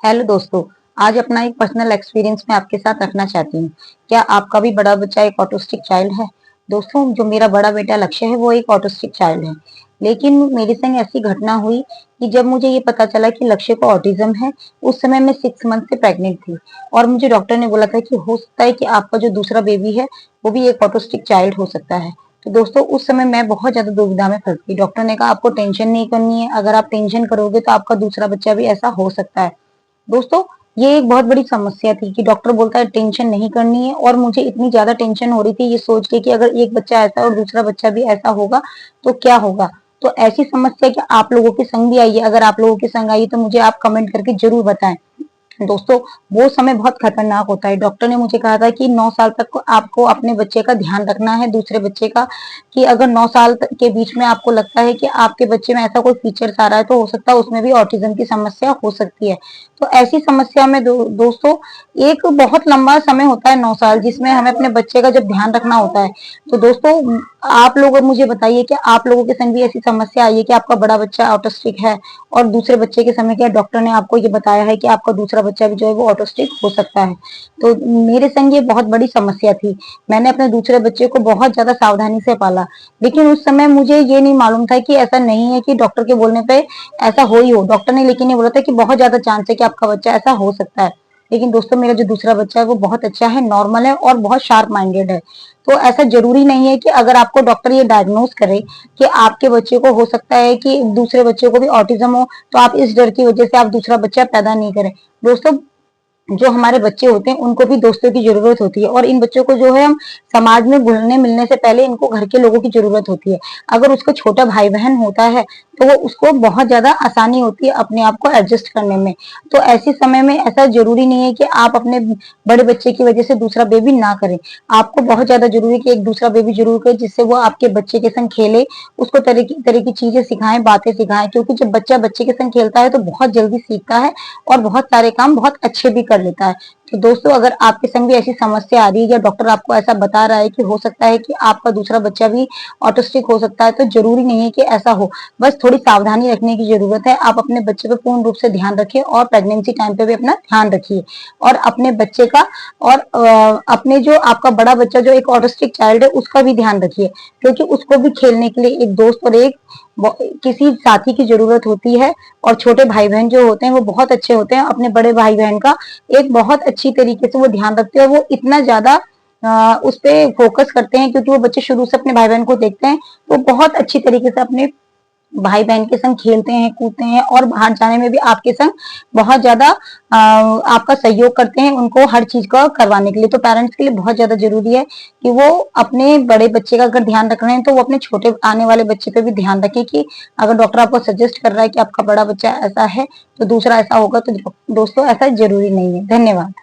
Hello दोस्तों, आज अपना एक पर्सनल एक्सपीरियंस मैं आपके साथ रखना चाहती हूँ। क्या आपका भी बड़ा बच्चा एक ऑटिस्टिक चाइल्ड है? दोस्तों, जो मेरा बड़ा बेटा लक्ष्य है वो एक ऑटिस्टिक चाइल्ड है। लेकिन मेरे संग ऐसी घटना हुई कि जब मुझे ये पता चला कि लक्ष्य को ऑटिज्म है, उस समय मैं 6 मंथ से प्रेग्नेंट थी और मुझे डॉक्टर ने बोला था कि हो सकता है कि आपका जो दूसरा बेबी है वो भी एक ऑटिस्टिक चाइल्ड हो सकता है। तो दोस्तों, उस समय मैं बहुत ज्यादा दुविधा में फंस गई। डॉक्टर ने कहा आपको टेंशन नहीं करनी है, अगर आप टेंशन करोगे तो आपका दूसरा बच्चा भी ऐसा हो सकता है। दोस्तों, ये एक बहुत बड़ी समस्या थी कि डॉक्टर बोलता है टेंशन नहीं करनी है और मुझे इतनी ज्यादा टेंशन हो रही थी ये सोच के कि अगर एक बच्चा ऐसा और दूसरा बच्चा भी ऐसा होगा तो क्या होगा। तो ऐसी समस्या कि आप लोगों के संग भी आई है, अगर आप लोगों के संग आई तो मुझे आप कमेंट करके जरूर बताएं। दोस्तों, वो समय बहुत खतरनाक होता है। डॉक्टर ने मुझे कहा था कि 9 साल तक आपको अपने बच्चे का ध्यान रखना है, दूसरे बच्चे का, कि अगर 9 साल के बीच में आपको लगता है कि आपके बच्चे में ऐसा कोई फीचर्स आ रहा है तो हो सकता है उसमें भी ऑटिज्म की समस्या हो सकती है। तो ऐसी समस्या में दोस्तों, एक बहुत लंबा समय होता है 9 साल, जिसमें हमें अपने बच्चे का जब ध्यान रखना होता है। तो दोस्तों, आप लोग मुझे बताइए कि आप लोगों के संग भी ऐसी समस्या आई है कि आपका बड़ा बच्चा ऑटिस्टिक है और दूसरे बच्चे के समय क्या डॉक्टर ने आपको ये बताया है कि आपका दूसरा बच्चा भी जो है वो ऑटिस्टिक हो सकता है। तो मेरे संग ये बहुत बड़ी समस्या थी। मैंने अपने दूसरे बच्चे को बहुत ज्यादा सावधानी से पाला, लेकिन उस समय मुझे ये नहीं मालूम था कि ऐसा नहीं है कि डॉक्टर के बोलने पे ऐसा हो ही हो। डॉक्टर ने लेकिन ये बोला था कि बहुत ज्यादा चांस है कि आपका बच्चा ऐसा हो सकता है। लेकिन दोस्तों, मेरा जो दूसरा बच्चा है वो बहुत अच्छा है, नॉर्मल है और बहुत शार्प माइंडेड है। तो ऐसा जरूरी नहीं है कि अगर आपको डॉक्टर ये डायग्नोज करे कि आपके बच्चे को हो सकता है कि दूसरे बच्चे को भी ऑटिज्म हो, तो आप इस डर की वजह से आप दूसरा बच्चा पैदा नहीं करें। दोस्तों, जो हमारे बच्चे होते हैं उनको भी दोस्तों की जरूरत होती है और इन बच्चों को जो है हम समाज में घुलने मिलने से पहले इनको घर के लोगों की जरूरत होती है। अगर उसको छोटा भाई बहन होता है तो वो उसको बहुत ज्यादा आसानी होती है अपने आप को एडजस्ट करने में। तो ऐसे समय में ऐसा जरूरी नहीं है कि आप अपने बड़े बच्चे की वजह से दूसरा बेबी ना करें। आपको बहुत ज्यादा जरूरी है कि एक दूसरा बेबी जरूर करें, जिससे वो आपके बच्चे के संग खेले, उसको तरह की चीजें सिखाएं, बातें सिखाएं, क्योंकि जब बच्चा बच्चे के संग खेलता है तो बहुत जल्दी सीखता है और बहुत सारे काम बहुत अच्छे भी कर लेता है। तो दोस्तों, अगर आपके संग भी ऐसी समस्या आ रही है या डॉक्टर आपको ऐसा बता रहा है कि हो सकता है कि आपका दूसरा बच्चा भी ऑटिस्टिक हो सकता है, तो जरूरी नहीं है कि ऐसा हो। बस थोड़ी सावधानी रखने की जरूरत है। आप अपने बच्चे पे पूर्ण रूप से ध्यान रखिए और प्रेगनेंसी टाइम पे भी अपना ध्यान रखिए और अपने बच्चे का और अपने जो आपका बड़ा बच्चा जो एक ऑटिस्टिक चाइल्ड है उसका भी ध्यान रखिए, क्योंकि उसको भी खेलने के लिए एक दोस्त और एक किसी साथी की जरूरत होती है। और छोटे भाई बहन जो होते हैं वो बहुत अच्छे होते हैं, अपने बड़े भाई बहन का एक बहुत अच्छी तरीके से वो ध्यान रखते हैं। वो इतना ज्यादा उस पे फोकस करते हैं क्योंकि वो बच्चे शुरू से अपने भाई बहन को देखते हैं, तो बहुत अच्छी तरीके से अपने भाई बहन के संग खेलते हैं, कूदते हैं और बाहर जाने में भी आपके संग बहुत ज्यादा आपका सहयोग करते हैं उनको हर चीज का करवाने के लिए। तो पेरेंट्स के लिए बहुत ज्यादा जरूरी है कि वो अपने बड़े बच्चे का अगर ध्यान रख रहे हैं तो वो अपने छोटे आने वाले बच्चे पे भी ध्यान रखें कि अगर डॉक्टर आपको सजेस्ट कर रहा है कि आपका बड़ा बच्चा ऐसा है तो दूसरा ऐसा होगा। तो दोस्तों, ऐसा जरूरी नहीं है। धन्यवाद।